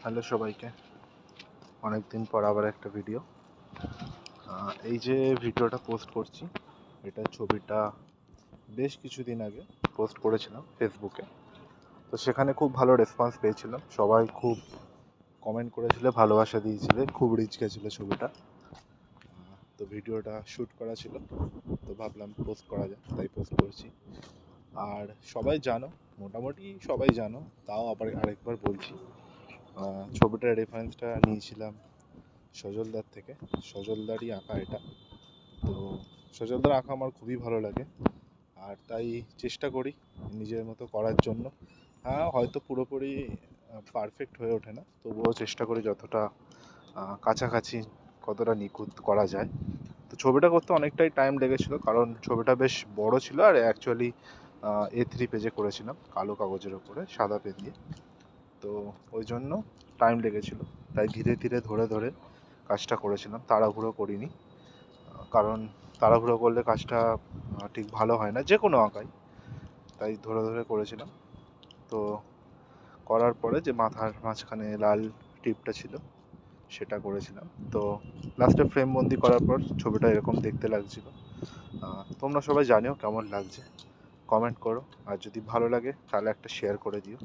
Hello সবাইকে, অনেক দিন পর আবার একটা ভিডিও। এই যে ভিডিওটা পোস্ট করছি, এটা ছবিটা বেশ কিছুদিন আগে পোস্ট করেছিলাম ফেসবুকে। তো সেখানে খুব ভালো রেসপন্স পেয়েছিলাম, সবাই খুব কমেন্ট করেছিল, ভালোবাসা দিয়েছিল, খুব রিচ গেছিলো ছবিটা। তো ভিডিওটা শ্যুট করা ছিল, তো ভাবলাম পোস্ট করা যায়, তাই পোস্ট করছি। আর সবাই জানো, মোটামুটি সবাই জানো, তাও আবার আরেকবার বলছি, ছবিটার রেফারেন্সটা নিয়েছিলাম সজলদার থেকে। সজলদারই আঁকা এটা। তো সজলদার আঁকা আমার খুবই ভালো লাগে, আর তাই চেষ্টা করি নিজের মতো করার জন্য। হ্যাঁ, হয়তো পুরোপুরি পারফেক্ট হয়ে ওঠে না, তবুও চেষ্টা করি যতটা কাছাকাছি, কতটা নিখুঁত করা যায়। তো ছবিটা করতে অনেকটাই টাইম লেগেছিলো, কারণ ছবিটা বেশ বড় ছিল, আর অ্যাকচুয়ালি A3 পেজে করেছিলাম, কালো কাগজের ওপরে সাদা পেন দিয়ে। তো ওই জন্য টাইম লেগেছিলো, তাই ধীরে ধীরে ধরে ধরে কাজটা করেছিলাম, তাড়াহুড়ো করিনি। কারণ তাড়াহুড়ো করলে কাজটা ঠিক ভালো হয় না, যে কোনো আঁকাই। তাই ধরে ধরে করেছিলাম। তো করার পরে যে মাথার মাঝখানে লাল টিপটা ছিল সেটা করেছিলাম। তো লাস্টে ফ্রেম বন্দি করার পর ছবিটা এরকম দেখতে লাগছিল। তোমরা সবাই জানিও কেমন লাগছে, কমেন্ট করো, আর যদি ভালো লাগে তাহলে একটা শেয়ার করে দিও।